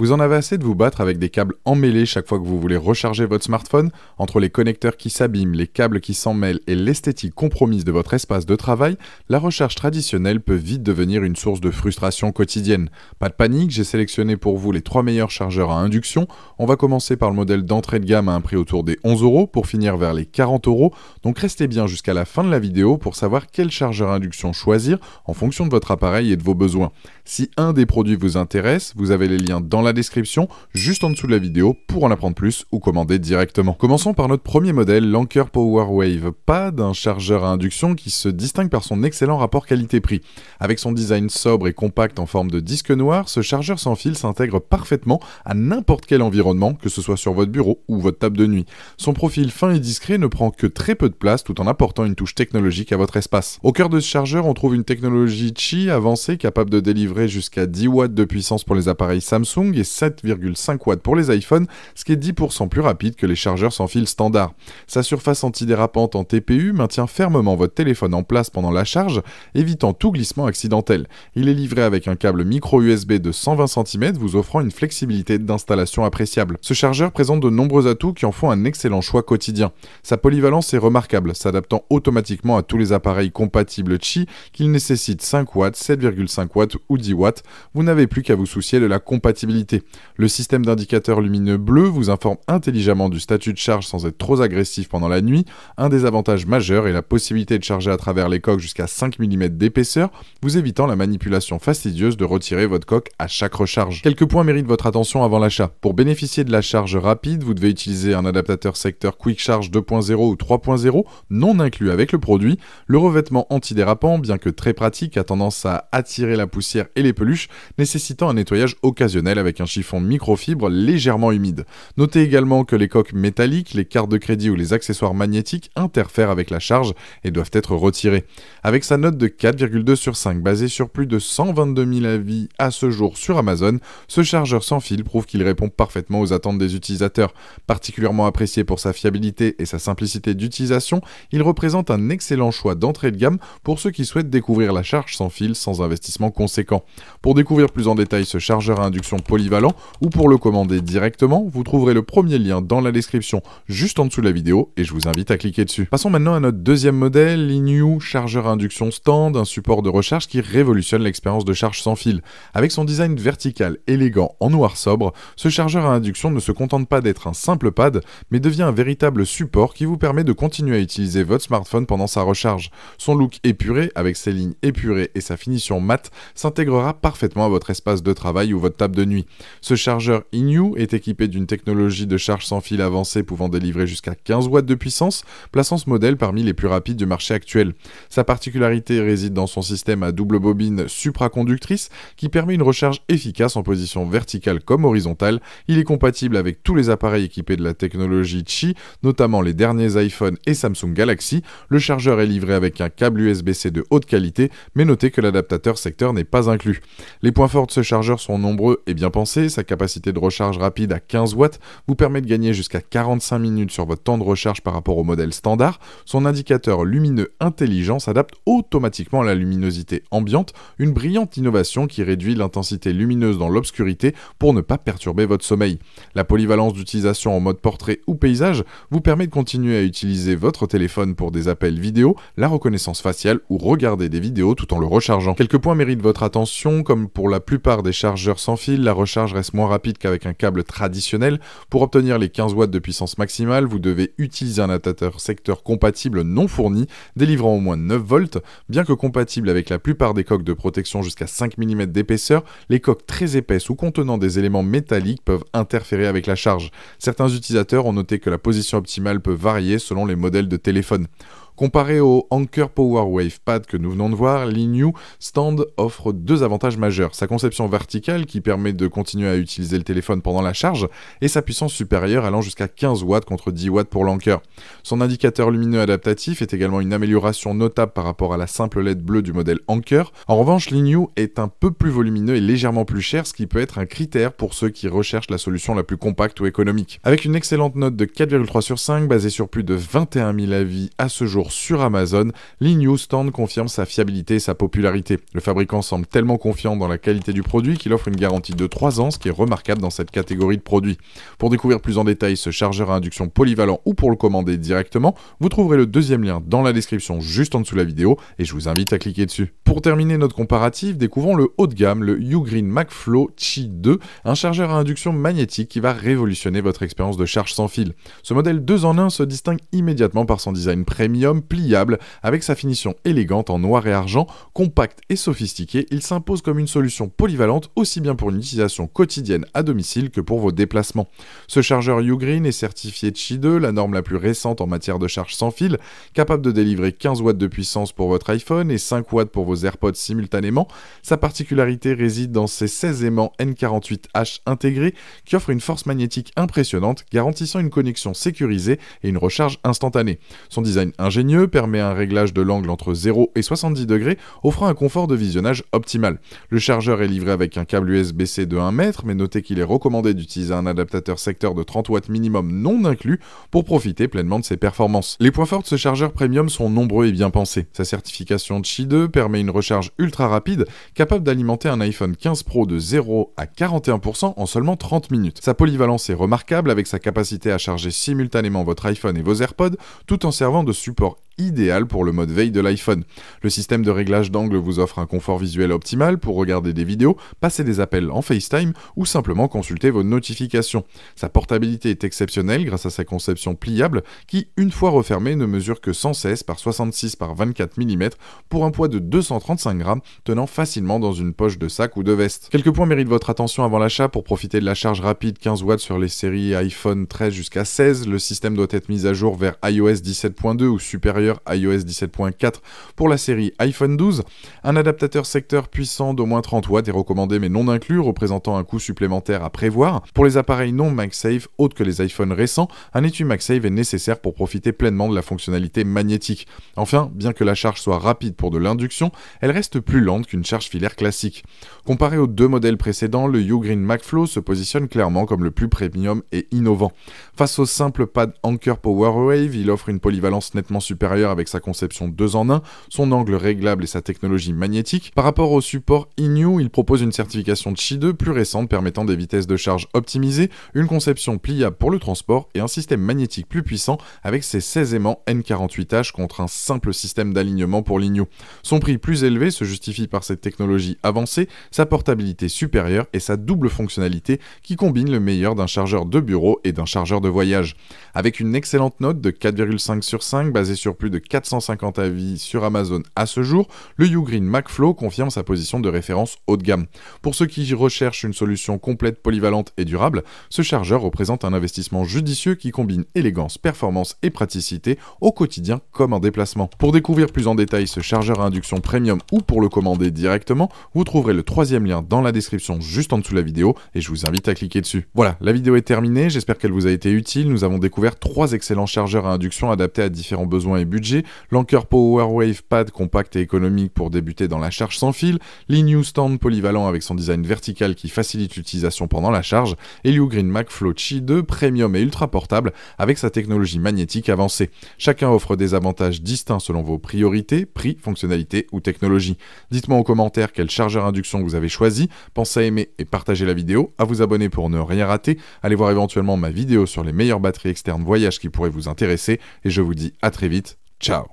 Vous en avez assez de vous battre avec des câbles emmêlés chaque fois que vous voulez recharger votre smartphone? Entre les connecteurs qui s'abîment, les câbles qui s'en mêlent et l'esthétique compromise de votre espace de travail, la recharge traditionnelle peut vite devenir une source de frustration quotidienne. Pas de panique, j'ai sélectionné pour vous les 3 meilleurs chargeurs à induction. On va commencer par le modèle d'entrée de gamme à un prix autour des 11 € pour finir vers les 40 €. Donc restez bien jusqu'à la fin de la vidéo pour savoir quel chargeur à induction choisir en fonction de votre appareil et de vos besoins. Si un des produits vous intéresse, vous avez les liens dans la description, juste en dessous de la vidéo, pour en apprendre plus ou commander directement. Commençons par notre premier modèle, l'Anker PowerWave Pad, un chargeur à induction qui se distingue par son excellent rapport qualité-prix. Avec son design sobre et compact en forme de disque noir, ce chargeur sans fil s'intègre parfaitement à n'importe quel environnement, que ce soit sur votre bureau ou votre table de nuit. Son profil fin et discret ne prend que très peu de place tout en apportant une touche technologique à votre espace. Au cœur de ce chargeur, on trouve une technologie Qi avancée capable de délivrer jusqu'à 10 watts de puissance pour les appareils Samsung et 7,5 watts pour les iPhones, ce qui est 10% plus rapide que les chargeurs sans fil standard. Sa surface antidérapante en TPU maintient fermement votre téléphone en place pendant la charge, évitant tout glissement accidentel. Il est livré avec un câble micro USB de 120 cm, vous offrant une flexibilité d'installation appréciable. Ce chargeur présente de nombreux atouts qui en font un excellent choix quotidien. Sa polyvalence est remarquable, s'adaptant automatiquement à tous les appareils compatibles Qi, qu'il nécessite 5 watts, 7,5 watts ou 10 watts. Vous n'avez plus qu'à vous soucier de la compatibilité. Le système d'indicateur lumineux bleu vous informe intelligemment du statut de charge sans être trop agressif pendant la nuit. Un des avantages majeurs est la possibilité de charger à travers les coques jusqu'à 5 mm d'épaisseur, vous évitant la manipulation fastidieuse de retirer votre coque à chaque recharge. Quelques points méritent votre attention avant l'achat. Pour bénéficier de la charge rapide, vous devez utiliser un adaptateur secteur Quick Charge 2.0 ou 3.0, non inclus avec le produit. Le revêtement antidérapant, bien que très pratique, a tendance à attirer la poussière et les peluches, nécessitant un nettoyage occasionnel avec un chiffon microfibre légèrement humide. Notez également que les coques métalliques, les cartes de crédit ou les accessoires magnétiques interfèrent avec la charge et doivent être retirés. Avec sa note de 4,2 sur 5 basée sur plus de 122 000 avis à ce jour sur Amazon, ce chargeur sans fil prouve qu'il répond parfaitement aux attentes des utilisateurs. Particulièrement apprécié pour sa fiabilité et sa simplicité d'utilisation, il représente un excellent choix d'entrée de gamme pour ceux qui souhaitent découvrir la charge sans fil sans investissement conséquent. Pour découvrir plus en détail ce chargeur à induction polyvalent ou pour le commander directement, vous trouverez le premier lien dans la description juste en dessous de la vidéo et je vous invite à cliquer dessus. Passons maintenant à notre deuxième modèle, l'Inyu chargeur à induction stand, un support de recharge qui révolutionne l'expérience de charge sans fil. Avec son design vertical élégant en noir sobre, ce chargeur à induction ne se contente pas d'être un simple pad, mais devient un véritable support qui vous permet de continuer à utiliser votre smartphone pendant sa recharge. Son look épuré, avec ses lignes épurées et sa finition mate, s'intégrera parfaitement à votre espace de travail ou votre table de nuit. Ce chargeur Inyu est équipé d'une technologie de charge sans fil avancée pouvant délivrer jusqu'à 15 watts de puissance, plaçant ce modèle parmi les plus rapides du marché actuel. Sa particularité réside dans son système à double bobine supraconductrice qui permet une recharge efficace en position verticale comme horizontale. Il est compatible avec tous les appareils équipés de la technologie Qi, notamment les derniers iPhone et Samsung Galaxy. Le chargeur est livré avec un câble USB-C de haute qualité, mais notez que l'adaptateur secteur n'est pas inclus. Les points forts de ce chargeur sont nombreux et bien pensés. Sa capacité de recharge rapide à 15 watts vous permet de gagner jusqu'à 45 minutes sur votre temps de recharge par rapport au modèle standard. Son indicateur lumineux intelligent s'adapte automatiquement à la luminosité ambiante, une brillante innovation qui réduit l'intensité lumineuse dans l'obscurité pour ne pas perturber votre sommeil. La polyvalence d'utilisation en mode portrait ou paysage vous permet de continuer à utiliser votre téléphone pour des appels vidéo, la reconnaissance faciale ou regarder des vidéos tout en le rechargeant. Quelques points méritent votre attention, comme pour la plupart des chargeurs sans fil, la recharge reste moins rapide qu'avec un câble traditionnel. Pour obtenir les 15 watts de puissance maximale, vous devez utiliser un adaptateur secteur compatible non fourni, délivrant au moins 9 volts. Bien que compatible avec la plupart des coques de protection jusqu'à 5 mm d'épaisseur, les coques très épaisses ou contenant des éléments métalliques peuvent interférer avec la charge. Certains utilisateurs ont noté que la position optimale peut varier selon les modèles de téléphone. Comparé au Anker PowerWave Pad que nous venons de voir, l'Inyu Stand offre deux avantages majeurs. Sa conception verticale qui permet de continuer à utiliser le téléphone pendant la charge et sa puissance supérieure allant jusqu'à 15 watts contre 10 watts pour l'Anker. Son indicateur lumineux adaptatif est également une amélioration notable par rapport à la simple LED bleue du modèle Anker. En revanche, l'Inyu est un peu plus volumineux et légèrement plus cher, ce qui peut être un critère pour ceux qui recherchent la solution la plus compacte ou économique. Avec une excellente note de 4,3 sur 5 basée sur plus de 21 000 avis à ce jour jours sur Amazon, l'I-Newstand confirme sa fiabilité et sa popularité. Le fabricant semble tellement confiant dans la qualité du produit qu'il offre une garantie de 3 ans, ce qui est remarquable dans cette catégorie de produits. Pour découvrir plus en détail ce chargeur à induction polyvalent ou pour le commander directement, vous trouverez le deuxième lien dans la description juste en dessous de la vidéo et je vous invite à cliquer dessus. Pour terminer notre comparatif, découvrons le haut de gamme, le Ugreen MagFlow Qi 2, un chargeur à induction magnétique qui va révolutionner votre expérience de charge sans fil. Ce modèle 2 en 1 se distingue immédiatement par son design premium, pliable, avec sa finition élégante en noir et argent, compact et sophistiqué, il s'impose comme une solution polyvalente aussi bien pour une utilisation quotidienne à domicile que pour vos déplacements. Ce chargeur Ugreen est certifié Qi 2, la norme la plus récente en matière de charge sans fil, capable de délivrer 15 watts de puissance pour votre iPhone et 5 watts pour vos AirPods simultanément. Sa particularité réside dans ses 16 aimants N48H intégrés qui offrent une force magnétique impressionnante, garantissant une connexion sécurisée et une recharge instantanée. Son design ingénieux permet un réglage de l'angle entre 0 et 70 degrés, offrant un confort de visionnage optimal. Le chargeur est livré avec un câble USB-C de 1 mètre, mais notez qu'il est recommandé d'utiliser un adaptateur secteur de 30 watts minimum non inclus pour profiter pleinement de ses performances. Les points forts de ce chargeur premium sont nombreux et bien pensés. Sa certification Qi 2 permet une recharge ultra rapide, capable d'alimenter un iPhone 15 Pro de 0 à 41% en seulement 30 minutes. Sa polyvalence est remarquable avec sa capacité à charger simultanément votre iPhone et vos AirPods, tout en servant de support idéal pour le mode veille de l'iPhone. Le système de réglage d'angle vous offre un confort visuel optimal pour regarder des vidéos, passer des appels en FaceTime ou simplement consulter vos notifications. Sa portabilité est exceptionnelle grâce à sa conception pliable qui, une fois refermée, ne mesure que 116 par 66 par 24 mm pour un poids de 235 grammes, tenant facilement dans une poche de sac ou de veste. Quelques points méritent votre attention avant l'achat. Pour profiter de la charge rapide 15 watts sur les séries iPhone 13 jusqu'à 16, le système doit être mis à jour vers iOS 17.2 ou supérieur iOS 17.4 pour la série iPhone 12. Un adaptateur secteur puissant d'au moins 30 watts est recommandé mais non inclus, représentant un coût supplémentaire à prévoir. Pour les appareils non MagSafe, autres que les iPhones récents, un étui MagSafe est nécessaire pour profiter pleinement de la fonctionnalité magnétique. Enfin, bien que la charge soit rapide pour de l'induction, elle reste plus lente qu'une charge filaire classique. Comparé aux deux modèles précédents, le Ugreen MagFlow se positionne clairement comme le plus premium et innovant. Face au simple pad Anker PowerWave, il offre une polyvalence nettement supérieure avec sa conception 2 en 1, son angle réglable et sa technologie magnétique. Par rapport au support INU, il propose une certification Qi 2 plus récente permettant des vitesses de charge optimisées, une conception pliable pour le transport et un système magnétique plus puissant avec ses 16 aimants N48H contre un simple système d'alignement pour l'INU. Son prix plus élevé se justifie par cette technologie avancée, sa portabilité supérieure et sa double fonctionnalité qui combine le meilleur d'un chargeur de bureau et d'un chargeur de voyage. Avec une excellente note de 4,5 sur 5 basée sur plus de 450 avis sur Amazon à ce jour, le Ugreen MagFlow confirme sa position de référence haut de gamme. Pour ceux qui recherchent une solution complète, polyvalente et durable, ce chargeur représente un investissement judicieux qui combine élégance, performance et praticité au quotidien comme en déplacement. Pour découvrir plus en détail ce chargeur à induction premium ou pour le commander directement, vous trouverez le troisième lien dans la description juste en dessous de la vidéo et je vous invite à cliquer dessus. Voilà, la vidéo est terminée, j'espère qu'elle vous a été utile. Nous avons découvert 3 excellents chargeurs à induction adaptés à différents besoins et budgets, l'Anker PowerWave Pad compact et économique pour débuter dans la charge sans fil, l'I-Newstand polyvalent avec son design vertical qui facilite l'utilisation pendant la charge, et l'Ugreen MagFlow Qi 2 premium et ultra portable avec sa technologie magnétique avancée. Chacun offre des avantages distincts selon vos priorités, prix, fonctionnalités ou technologies. Dites-moi en commentaire quel chargeur induction vous avez choisi, pensez à aimer et partager la vidéo, à vous abonner pour ne rien rater, allez voir éventuellement ma vidéo sur les meilleures batteries externes voyage qui pourraient vous intéresser, et je vous dis à très vite. Ciao.